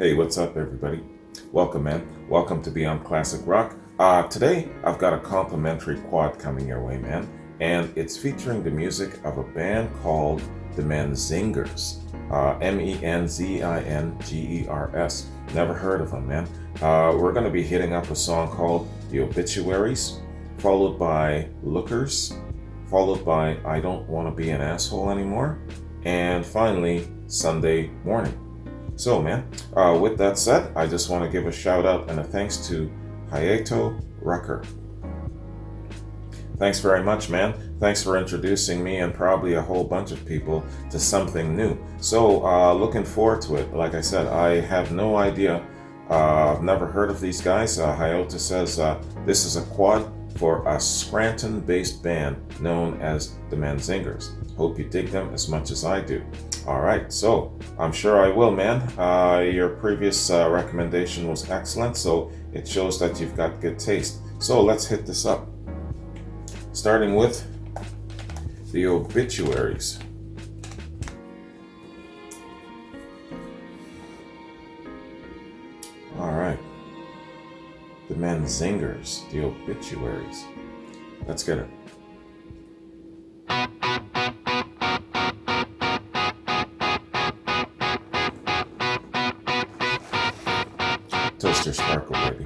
Hey, what's up, everybody? Welcome, man. Welcome to Beyond Classic Rock. Today, I've got a complimentary quad coming your way, man, and it's featuring the music of a band called the Menzingers. Menzingers. Never heard of them, man. We're going to be hitting up a song called The Obituaries, followed by Lookers, followed by I Don't Want to Be an Asshole Anymore, and finally, Sunday Morning. So, man, with that said, I just want to give a shout out and a thanks to Hayato Rucker. Thanks very much, man. Thanks for introducing me and probably a whole bunch of people to something new. So, looking forward to it. Like I said, I have no idea. I've never heard of these guys. Hayato says this is a quad for a Scranton-based band known as the Menzingers. Hope you dig them as much as I do. Alright, so I'm sure I will, man. Your previous recommendation was excellent, so it shows that you've got good taste. So let's hit this up. Starting with the Obituaries. Alright. The Menzingers, the Obituaries. Let's get it. Toaster sparkle, baby.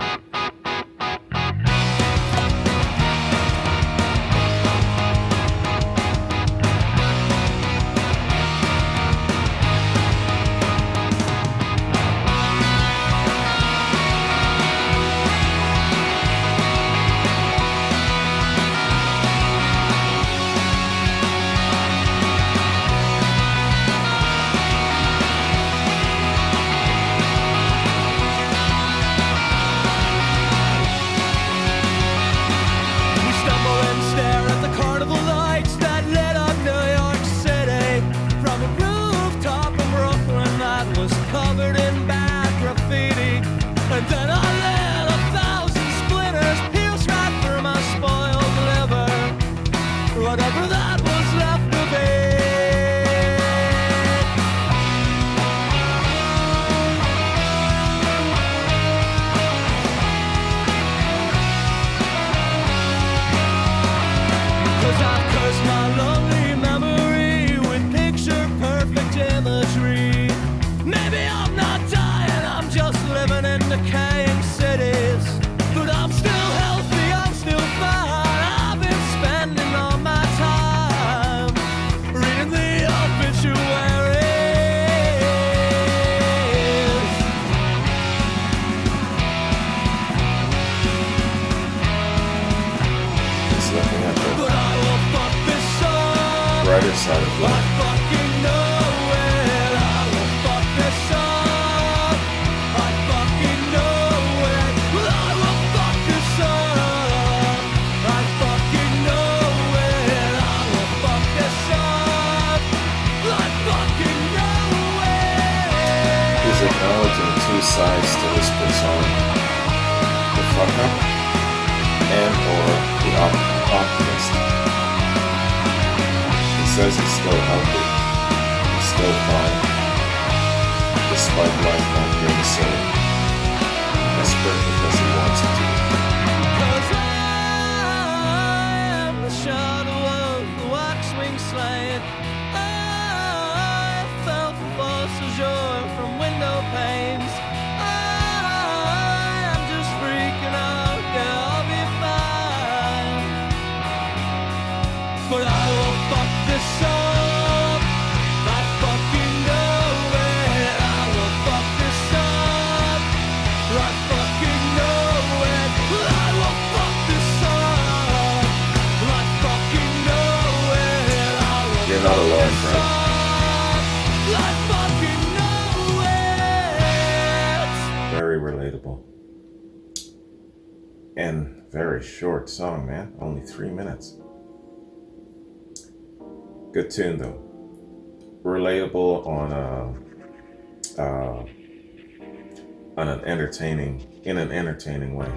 Decaying cities, but I'm still healthy, I'm still fine. I've been spending all my time reading the obituaries. Just looking at the But I will fuck this up. brighter side of I life. fucking know it. I will fuck this up. I fucking know it. Well, I will fuck this up. I fucking know it. I will fuck this up. I fucking know it. He's acknowledging two sides to this persona. The fuck up and or the optimist. He says he's still healthy, he's still fine, despite life not being so as perfect as he wants it to be. 'Cause I am the shadow of the waxwing slate. I felt the force azure from window panes. I am just freaking out, yeah, I'll be fine. But I will fuck this up. I fucking know it. I will fuck this up. I fucking know it. I will fuck this up. I fucking know it. I will You're not alone, fuck this bro. up. I fucking know it. Very relatable. And very short song, man. Only 3 minutes. Good tune though. Relatable on an entertaining way.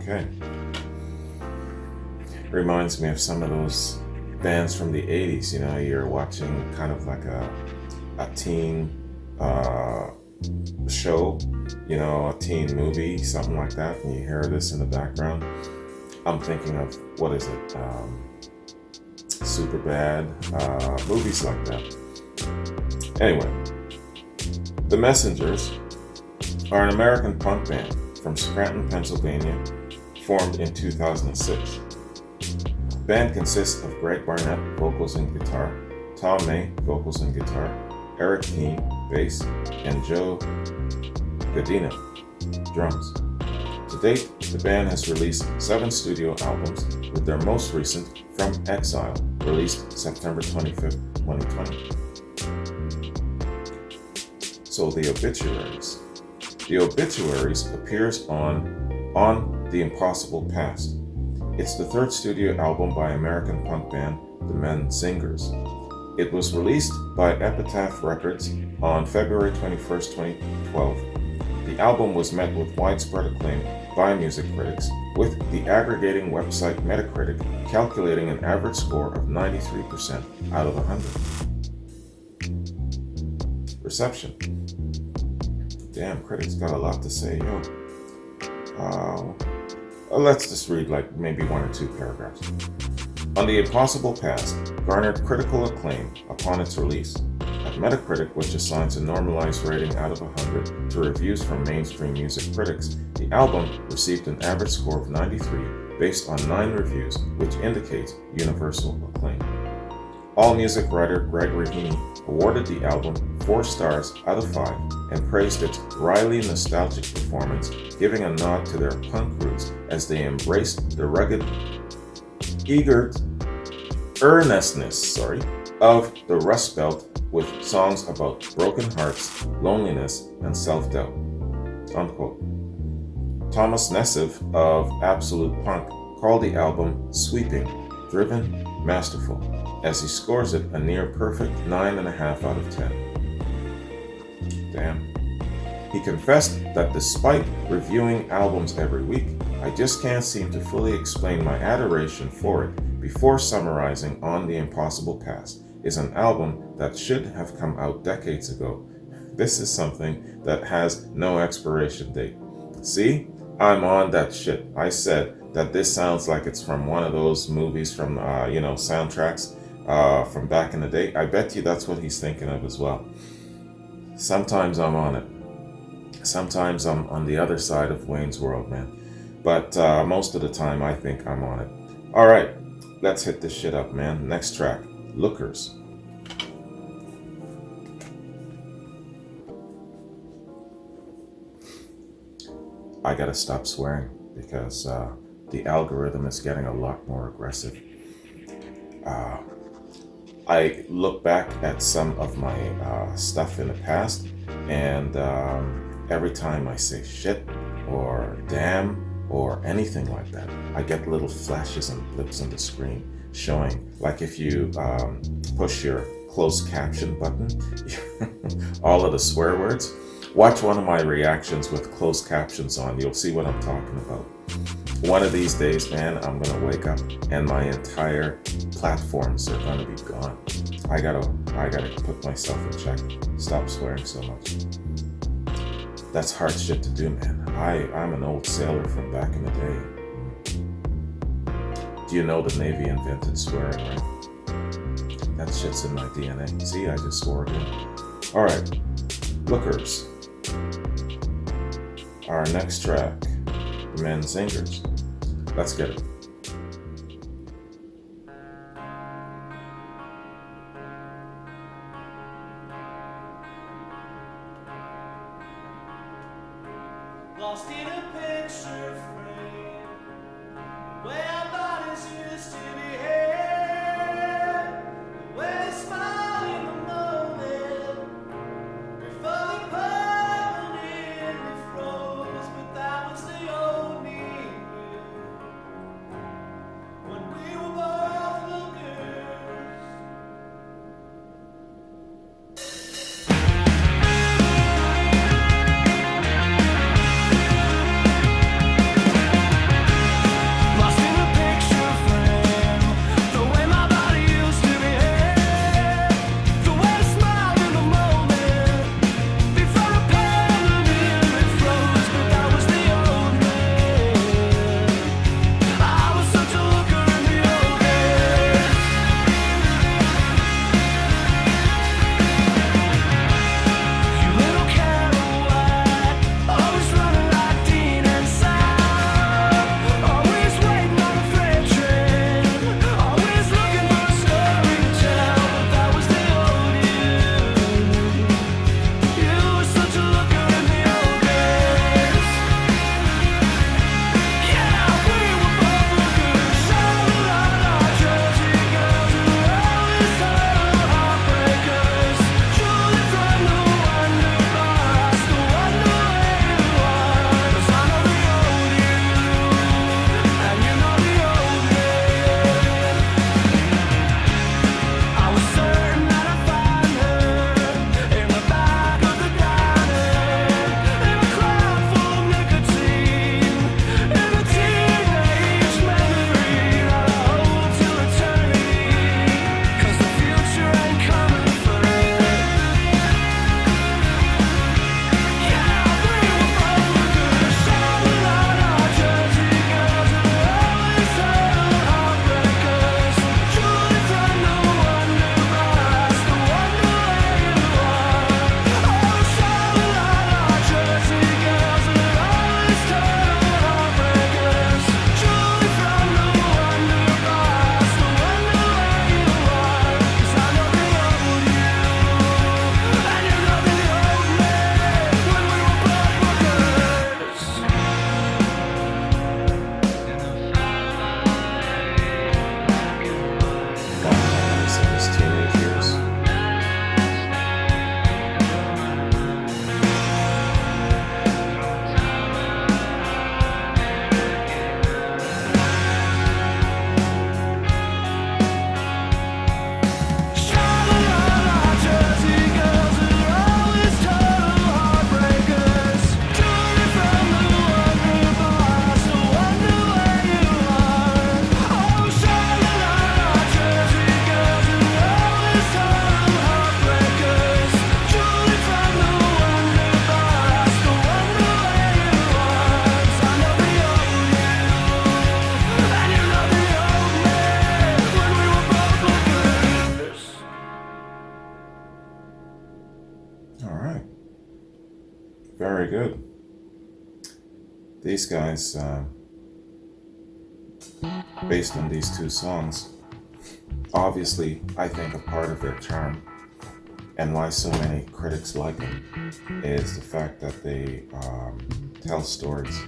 Okay. Reminds me of some of those bands from the 80s, you know, you're watching kind of like a teen show, a teen movie, something like that, and you hear this in the background, I'm thinking of, what is it? Super bad, movies like that. Anyway, the Menzingers are an American punk band from Scranton, Pennsylvania, formed in 2006. The band consists of Greg Barnett, vocals and guitar, Tom May, vocals and guitar, Eric Keane, bass, and Joe Godino, drums. To date, the band has released 7 studio albums, with their most recent, From Exile, released September 25th, 2020. So the Obituaries. The Obituaries appears on The Impossible Past. It's the 3rd studio album by American punk band the Menzingers. It was released by Epitaph Records on February 21st, 2012. The album was met with widespread acclaim by music critics, with the aggregating website Metacritic calculating an average score of 93% out of 100. Reception. Damn, critics got a lot to say, yo. Let's just read maybe 1 or 2 paragraphs. On the Impossible Past garnered critical acclaim upon its release. At Metacritic, which assigns a normalized rating out of 100 to reviews from mainstream music critics, the album received an average score of 93 based on 9 reviews, which indicates universal acclaim. AllMusic writer Greg Rahimi awarded the album 4 stars out of 5 and praised its wryly nostalgic performance, giving a nod to their punk roots as they embraced the rugged, eager earnestness of the Rust Belt with songs about broken hearts, loneliness, and self-doubt. Unquote. Thomas Nessiv of Absolute Punk called the album sweeping, driven, masterful, as he scores it a near perfect 9.5 out of 10. Damn. He confessed that despite reviewing albums every week, I just can't seem to fully explain my adoration for it before summarizing On the Impossible Past is an album that should have come out decades ago. This is something that has no expiration date. See? I'm on that shit. I said that this sounds like it's from one of those movies from, soundtracks from back in the day. I bet you that's what he's thinking of as well. Sometimes I'm on it. Sometimes I'm on the other side of Wayne's World, man. But most of the time I think I'm on it. All right, let's hit this shit up, man. Next track, Lookers. I gotta stop swearing because the algorithm is getting a lot more aggressive. I look back at some of my stuff in the past, and every time I say shit or damn or anything like that, I get little flashes and blips on the screen showing, like if you push your closed caption button, all of the swear words. Watch one of my reactions with closed captions on. You'll see what I'm talking about. One of these days, man, I'm gonna wake up and my entire platforms are gonna be gone. I gotta put myself in check. Stop swearing so much. That's hard shit to do, man. I'm an old sailor from back in the day. Do you know the Navy invented swearing, right? That shit's in my DNA. See, I just swore again. All right, Lookers. Our next track, the Menzingers. Let's get it. Lost in a picture frame where our bodies used to behave, where they smile in the moment before we permanently froze. But that was the old me when we were both lookers. Lost in a Very good. These guys, based on these two songs, obviously, I think a part of their charm and why so many critics like them is the fact that they tell stories,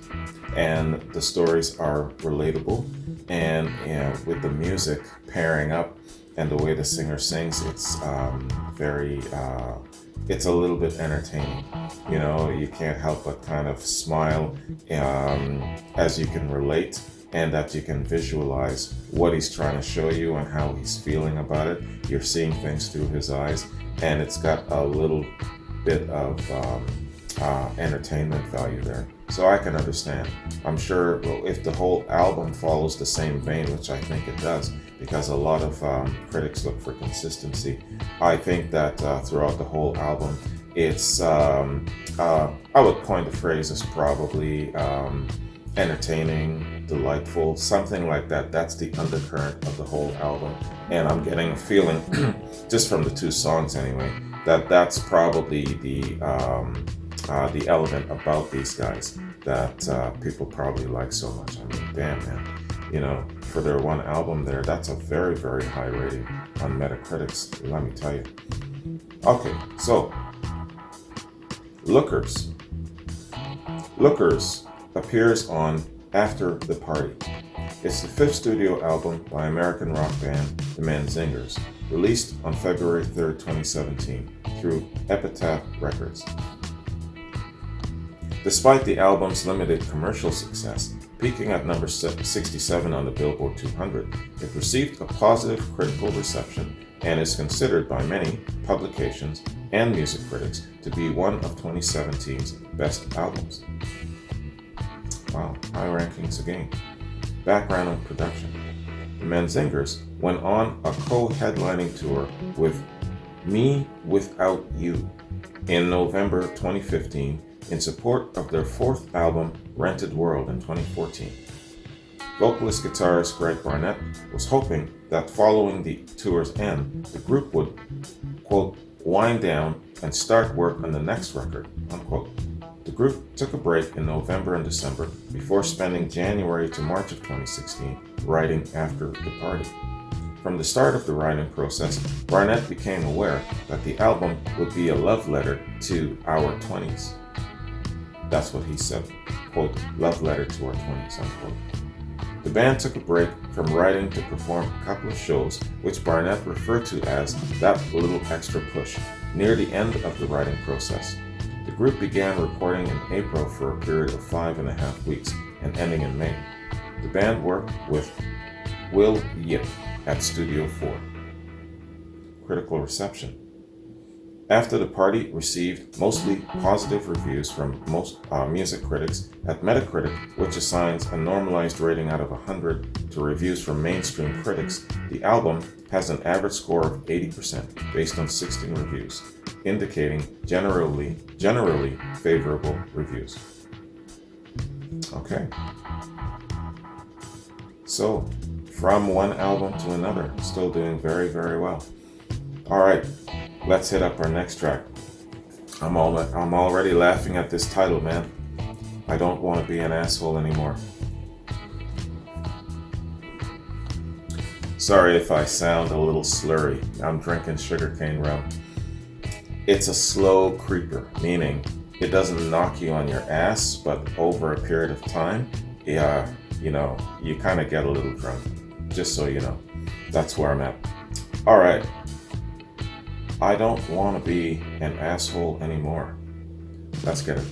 and the stories are relatable, and with the music pairing up and the way the singer sings, it's very it's a little bit entertaining. You know, you can't help but kind of smile as you can relate, and that you can visualize what he's trying to show you and how he's feeling about it. You're seeing things through his eyes, and it's got a little bit of entertainment value there. So I can understand. I'm sure if the whole album follows the same vein, which I think it does, because a lot of critics look for consistency, I think that throughout the whole album, it's, I would coin the phrase as probably entertaining, delightful, something like that. That's the undercurrent of the whole album. And I'm getting a feeling, just from the two songs anyway, that that's probably the element about these guys that people probably like so much. I mean, damn, man. You know, for their one album there, that's a very, very high rating on Metacritic's, let me tell you. Okay, so, Lookers. Lookers appears on After the Party. It's the fifth studio album by American rock band the Menzingers, released on February 3rd, 2017 through Epitaph Records. Despite the album's limited commercial success, peaking at number 67 on the Billboard 200, it received a positive critical reception and is considered by many publications and music critics to be one of 2017's best albums. Wow, high rankings again. Background on production. The Menzingers went on a co-headlining tour with Me Without You in November 2015 in support of their fourth album, Rented World, in 2014. Vocalist guitarist Greg Barnett was hoping that following the tour's end, the group would, quote, wind down and start work on the next record, unquote. The group took a break in November and December before spending January to March of 2016 writing After the Party. From the start of the writing process, Barnett became aware that the album would be a love letter to our 20s. That's what he said, quote, love letter to our 20s, unquote. The band took a break from writing to perform a couple of shows, which Barnett referred to as that little extra push, near the end of the writing process. The group began recording in April for a period of 5.5 weeks and ending in May. The band worked with Will Yip at Studio 4. Critical reception. After the Party received mostly positive reviews from most music critics at Metacritic, which assigns a normalized rating out of 100 to reviews from mainstream critics. The album has an average score of 80% based on 16 reviews, indicating generally favorable reviews. Okay. So, from one album to another, still doing very, very well. All right. Let's hit up our next track. I'm already laughing at this title, man. I don't want to be an asshole anymore. Sorry if I sound a little slurry. I'm drinking sugarcane rum. It's a slow creeper, meaning it doesn't knock you on your ass, but over a period of time, you kind of get a little drunk. Just so you know. That's where I'm at. All right. I don't want to be an asshole anymore. Let's get it.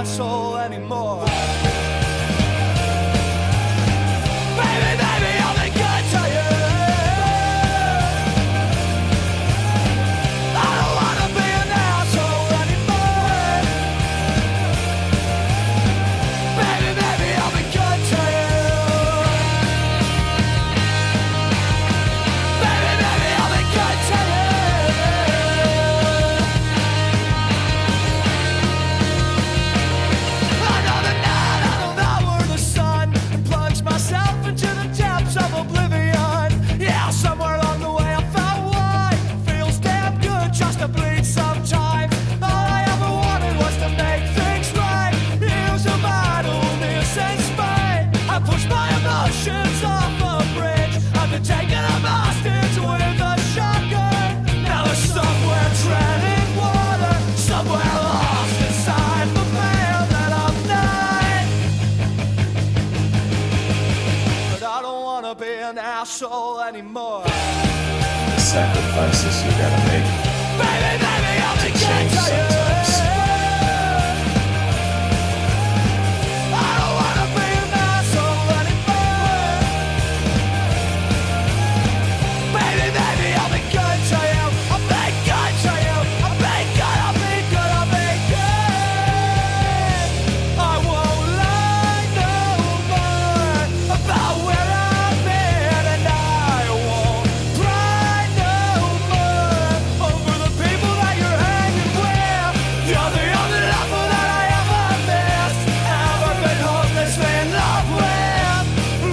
asshole anymore. Baby, baby, I'll be good to you. I don't wanna be an asshole anymore. Baby, baby, I'll be good to you. Baby, baby, I'll be good to you. Another night, I devour the sun and plunge myself into the depths of oblivion. Yeah, somewhere along the way I found why it feels damn good just to bleed sometimes. All I ever wanted was to make things right. Use of idleness and spite. I push my emotions off a bridge. I've been taken a hostage with a shotgun. Now there's somewhere treading water, somewhere lost inside the man that I'm not. But I don't wanna be an asshole anymore. The sacrifices you gotta make Baby, baby, I'll be to change good to you. sometimes. I don't wanna be an asshole anymore. Baby, baby, I'll be good to you. I'll be good to you. I'll be good, I'll be good, I'll be good. I won't lie no more about where I've been, and I won't cry no more over the people that you're hanging with. You're the only lover that I ever missed, ever been hopelessly in love with.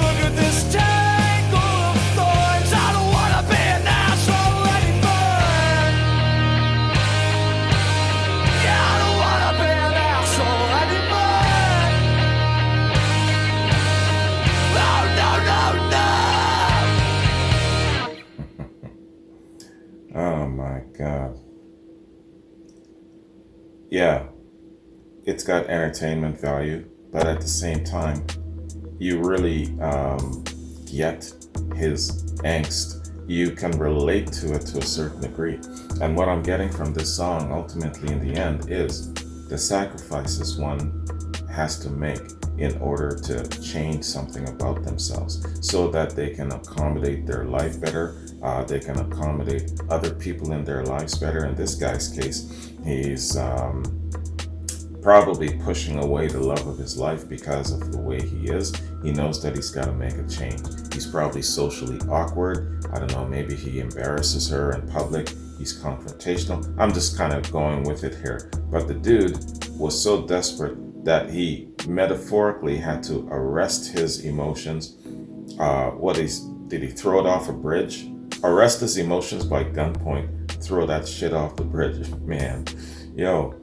Look at this tangle of thorns. I don't wanna be an asshole anymore. Yeah, I don't wanna be an asshole anymore. Oh, no, no, no. Oh my God. Yeah, it's got entertainment value, but at the same time, you really get his angst. You can relate to it to a certain degree. And what I'm getting from this song, ultimately in the end, is the sacrifices one has to make in order to change something about themselves so that they can accommodate their life better. They can accommodate other people in their lives better. In this guy's case, he's probably pushing away the love of his life because of the way he is. He knows that he's got to make a change. He's probably socially awkward. I don't know, maybe he embarrasses her in public. He's confrontational. I'm just kind of going with it here. But the dude was so desperate that he metaphorically had to arrest his emotions. Did he throw it off a bridge? Arrest his emotions by gunpoint, throw that shit off the bridge. Man, yo,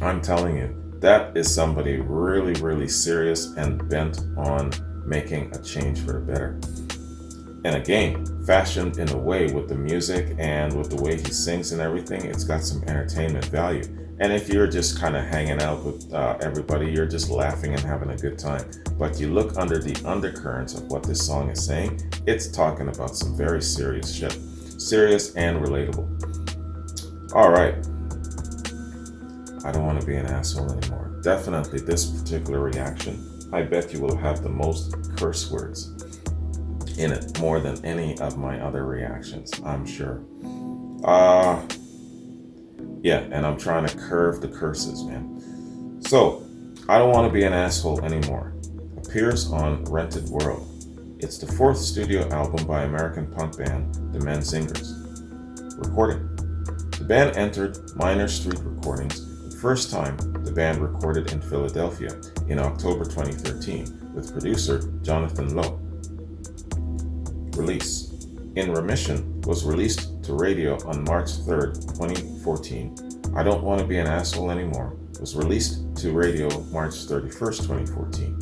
I'm telling you, that is somebody really, really serious and bent on making a change for the better. And again, fashioned in a way with the music and with the way he sings and everything, it's got some entertainment value. And if you're just kind of hanging out with everybody, you're just laughing and having a good time. But you look under the undercurrents of what this song is saying, it's talking about some very serious shit. Serious and relatable. All right. I don't want to be an asshole anymore. Definitely this particular reaction, I bet you will have the most curse words in it, more than any of my other reactions, I'm sure. Yeah, and I'm trying to curve the curses, man. So, I don't want to be an asshole anymore appears on Rented World. It's the fourth studio album by American punk band, the Menzingers. Recording. The band entered Minor Street Recordings the first time the band recorded in Philadelphia in October 2013 with producer Jonathan Lowe. Release. In Remission was released to radio on March 3rd, 2014. I Don't Want to Be an Asshole Anymore was released to radio March 31st, 2014.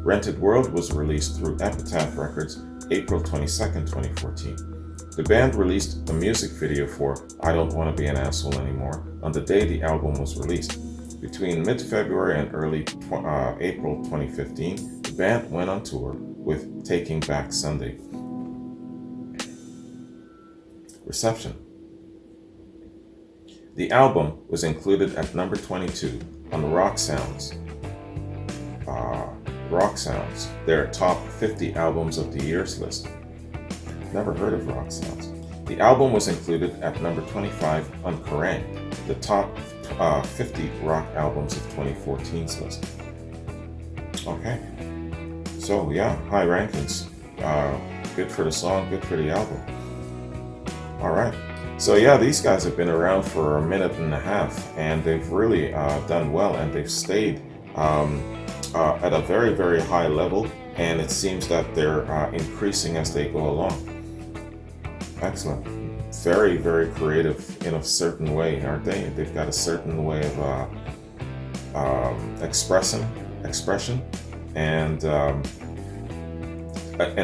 Rented World was released through Epitaph Records April 22nd, 2014. The band released a music video for I Don't Want to Be an Asshole Anymore on the day the album was released. Between mid-February and early April 2015, the band went on tour with Taking Back Sunday. Reception. The album was included at number 22 on Rock Sounds. Rock Sounds, their top 50 albums of the year's list. Never heard of Rock Sounds. The album was included at number 25 on Kerrang, the top 50 rock albums of 2014's list. Okay, so yeah, high rankings. Good for the song, good for the album. All right, so yeah, these guys have been around for a minute and a half, and they've really done well, and they've stayed at a very, very high level, and it seems that they're increasing as they go along. Excellent. Very, very creative in a certain way, aren't they? They've got a certain way of expression, and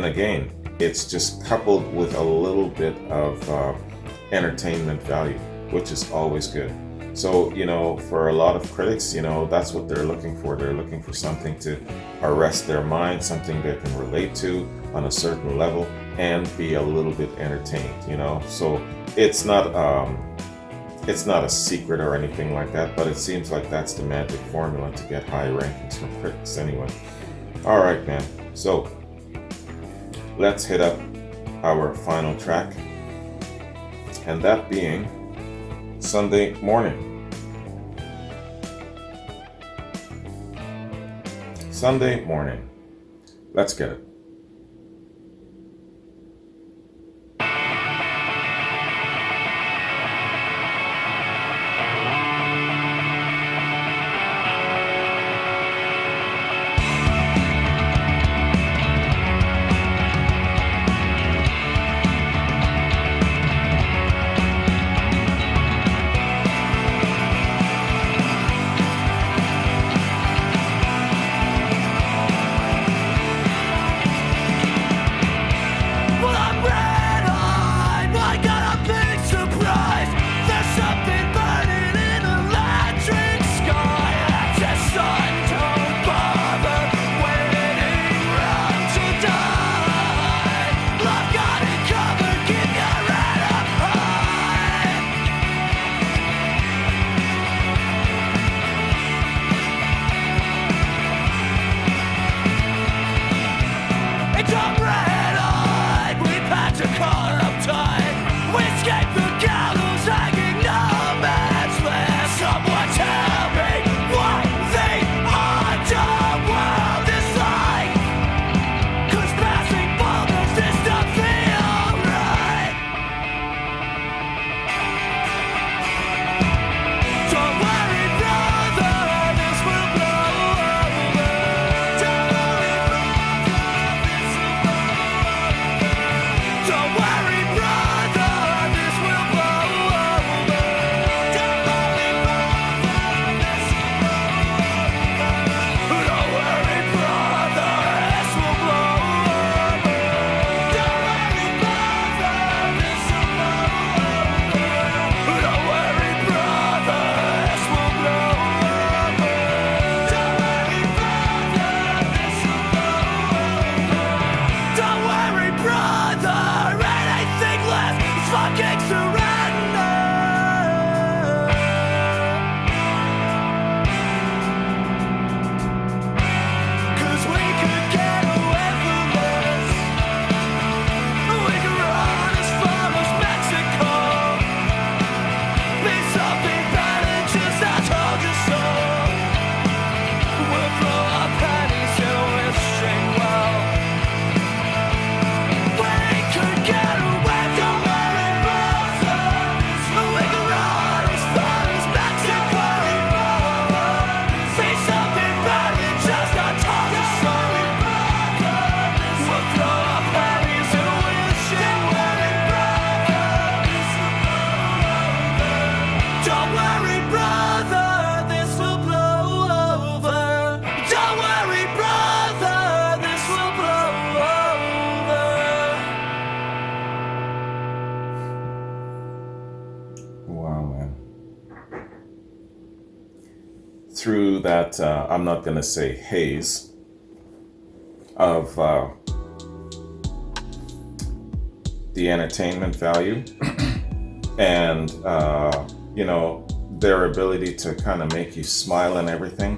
again, it's just coupled with a little bit of entertainment value, which is always good. So, for a lot of critics, that's what they're looking for. They're looking for something to arrest their mind, something they can relate to on a certain level and be a little bit entertained, So it's not a secret or anything like that, but it seems like that's the magic formula to get high rankings from critics anyway. All right, man. So let's hit up our final track, and that being Sunday Morning. Sunday Morning. Let's get it. Through that, I'm not going to say haze of the entertainment value and, their ability to kind of make you smile and everything.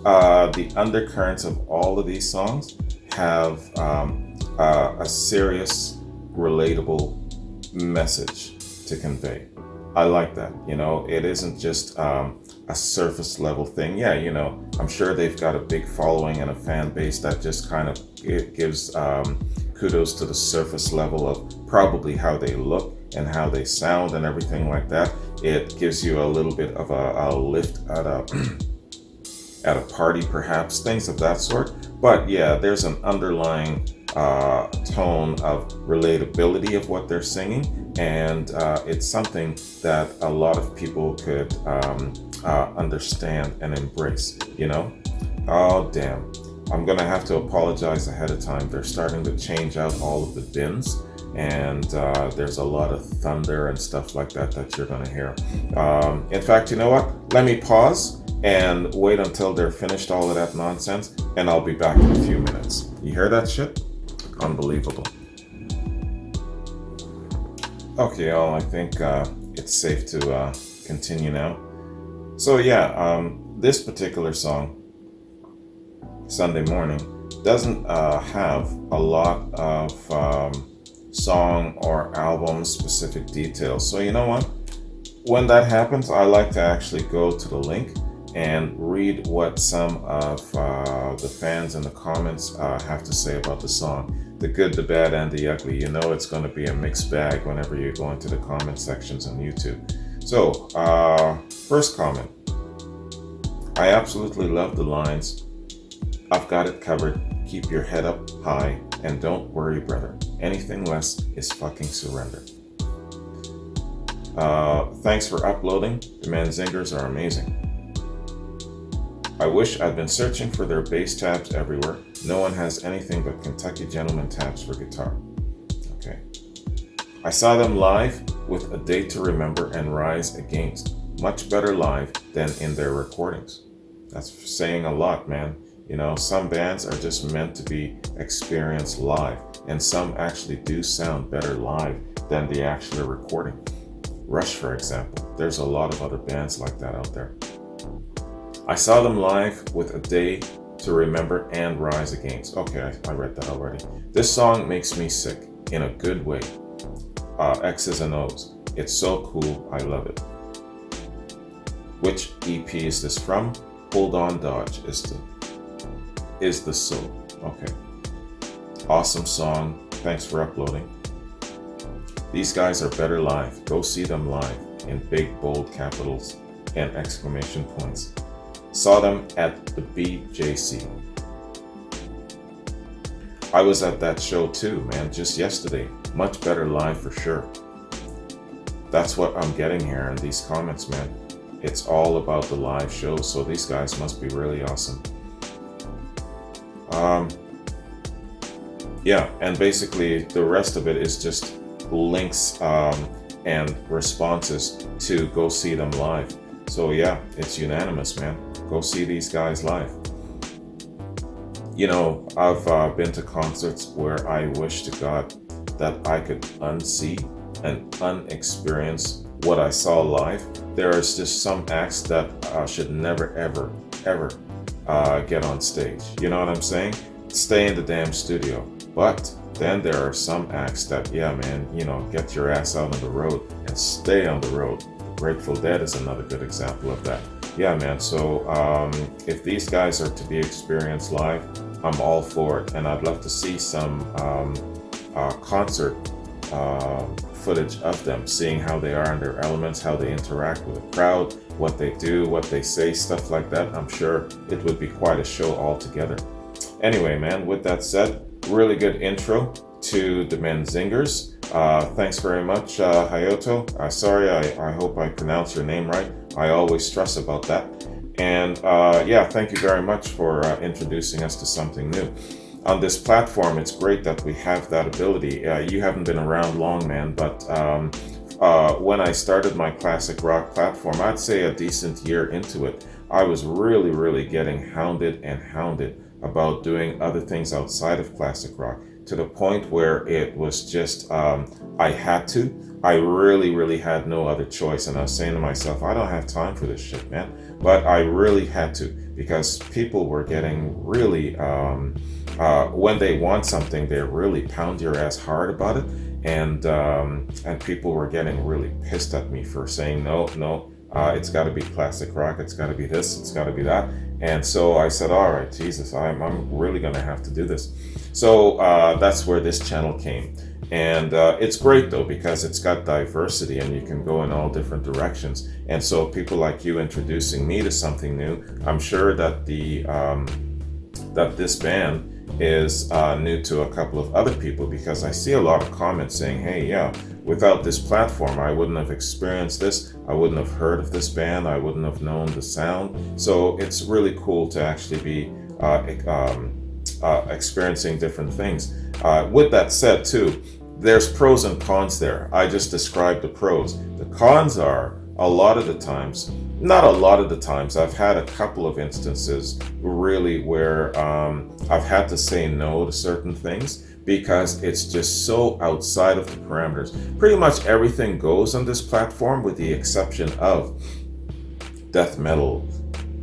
The undercurrents of all of these songs have a serious, relatable message to convey. I like that. It isn't just a surface level thing. Yeah, I'm sure they've got a big following and a fan base that just kind of gives kudos to the surface level of probably how they look and how they sound and everything like that. It gives you a little bit of a lift at a party, perhaps, things of that sort. But yeah, there's an underlying tone of relatability of what they're singing, and it's something that a lot of people could understand and embrace. Oh damn, I'm gonna have to apologize ahead of time. They're starting to change out all of the bins, and there's a lot of thunder and stuff like that you're gonna hear. In fact, you know what, let me pause and wait until they're finished all of that nonsense, and I'll be back in a few minutes. You hear that shit? Unbelievable. Okay, y'all, I think it's safe to continue now. So yeah, this particular song, Sunday Morning, doesn't have a lot of song or album specific details. So you know what? When that happens, I like to actually go to the link and read what some of the fans in the comments have to say about the song. The good, the bad, and the ugly. It's going to be a mixed bag whenever you go into the comment sections on YouTube. So, first comment. I absolutely love the lines. I've got it covered. Keep your head up high and don't worry, brother. Anything less is fucking surrender. Thanks for uploading. The Menzingers are amazing. I wish I'd been searching for their bass tabs everywhere. No one has anything but Kentucky Gentleman tabs for guitar. Okay. I saw them live with A Day to Remember and Rise Against. Much better live than in their recordings. That's saying a lot, man. Some bands are just meant to be experienced live, and some actually do sound better live than the actual recording. Rush, for example. There's a lot of other bands like that out there. I saw them live with A Day to Remember and Rise Against. Okay, I read that already. This song makes me sick in a good way. X's and O's. It's so cool. I love it. Which EP is this from? Hold On Dodge is the soul. Okay. Awesome song. Thanks for uploading. These guys are better live. Go see them live in big, bold capitals and exclamation points. Saw them at the BJC. I was at that show too, man, just yesterday. Much better live for sure. That's what I'm getting here in these comments, man. It's all about the live shows, so these guys must be really awesome. Yeah, and basically the rest of it is just links and responses to go see them live. So yeah, it's unanimous, man. Go see these guys live. I've been to concerts where I wish to God that I could unsee and unexperience what I saw live. There is just some acts that should never, ever, ever get on stage. You know what I'm saying? Stay in the damn studio. But then there are some acts that, yeah, man, get your ass out on the road and stay on the road. Grateful Dead is another good example of that. Yeah, man, so if these guys are to be experienced live, I'm all for it. And I'd love to see some concert footage of them, seeing how they are in their elements, how they interact with the crowd, what they do, what they say, stuff like that. I'm sure it would be quite a show altogether. Anyway, man, with that said, really good intro to the Menzingers. Thanks very much, Hayato. Sorry, I hope I pronounced your name right. I always stress about that. And yeah, thank you very much for introducing us to something new. On this platform, it's great that we have that ability. You haven't been around long, man, but when I started my classic rock platform, I'd say a decent year into it, I was really getting hounded and hounded about doing other things outside of classic rock, to the point where it was just, I had to. I really had no other choice. And I was saying to myself, I don't have time for this shit, man. But I really had to, because people were getting really, when they want something, they really pound your ass hard about it. And people were getting really pissed at me for saying, no, it's got to be classic rock. It's got to be this. It's got to be that. And so I said, all right, Jesus, I'm really going to have to do this. So that's where this channel came. And it's great, though, because it's got diversity and you can go in all different directions. And so people like you introducing me to something new, I'm sure that that this band is new to a couple of other people, because I see a lot of comments saying, hey, yeah, without this platform, I wouldn't have experienced this. I wouldn't have heard of this band. I wouldn't have known the sound. So it's really cool to actually be experiencing different things. With that said, too, there's pros and cons there. I just described the pros. The cons are, a lot of the times, not a lot of the times, I've had a couple of instances really where I've had to say no to certain things because it's just so outside of the parameters. Pretty much everything goes on this platform with the exception of death metal,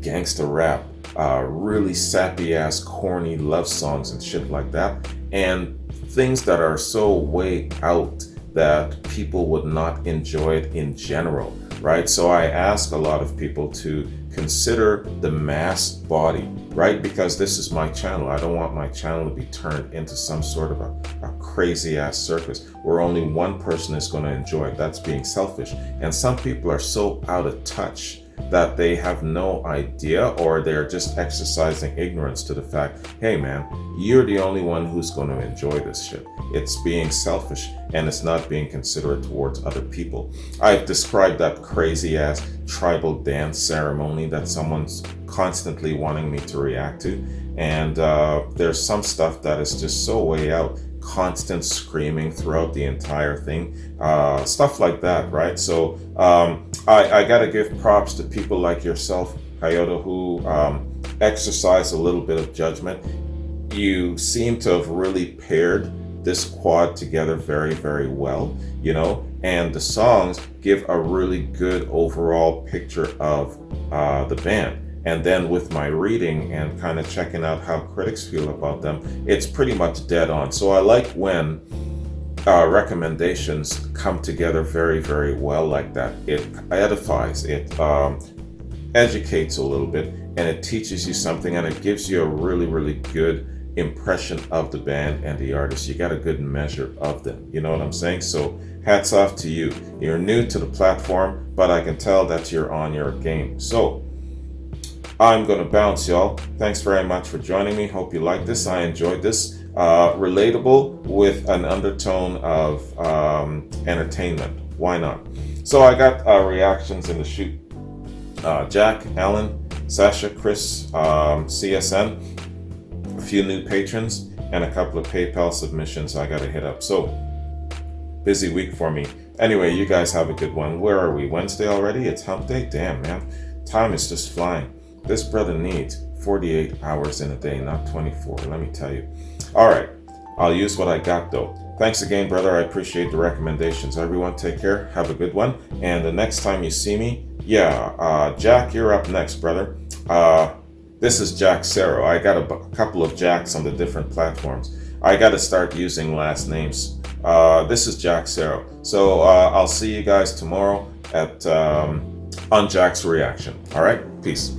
gangster rap, really sappy ass corny love songs and shit like that, and things that are so way out that people would not enjoy it in general, right? So I ask a lot of people to consider the mass body, right? Because this is my channel. I don't want my channel to be turned into some sort of a crazy ass circus where only one person is going to enjoy it. That's being selfish. And some people are so out of touch that they have no idea, or they're just exercising ignorance to the fact, hey man, you're the only one who's going to enjoy this shit. It's being selfish and it's not being considerate towards other people. I've described that crazy ass tribal dance ceremony that someone's constantly wanting me to react to, and there's some stuff that is just so way out, constant screaming throughout the entire thing, stuff like that, right? So I gotta give props to people like yourself, Coyote, who exercise a little bit of judgment. You seem to have really paired this quad together very well, you know, and the songs give a really good overall picture of the band. And then with my reading and kind of checking out how critics feel about them, it's pretty much dead on. So I like when recommendations come together very well like that. It edifies, it educates a little bit, and it teaches you something, and it gives you a really good impression of the band and the artist. You got a good measure of them. You know what I'm saying? So hats off to you. You're new to the platform, but I can tell that you're on your game. So I'm going to bounce, y'all. Thanks very much for joining me. Hope you like this. I enjoyed this. Relatable with an undertone of entertainment. Why not? So I got reactions in the shoot. Jack, Alan, Sasha, Chris, CSN, a few new patrons, and a couple of PayPal submissions I got to hit up. So busy week for me. Anyway, you guys have a good one. Where are we? Wednesday already? It's hump day? Damn, man. Time is just flying. This brother needs 48 hours in a day, not 24, let me tell you. All right, I'll use what I got though. Thanks again, brother. I appreciate the recommendations. Everyone take care. Have a good one. And the next time you see me, Jack, you're up next, brother. This is Jack Sero. I got a couple of Jacks on the different platforms. I got to start using last names. This is Jack Sero. So I'll see you guys tomorrow at on Jack's Reaction. All right, peace.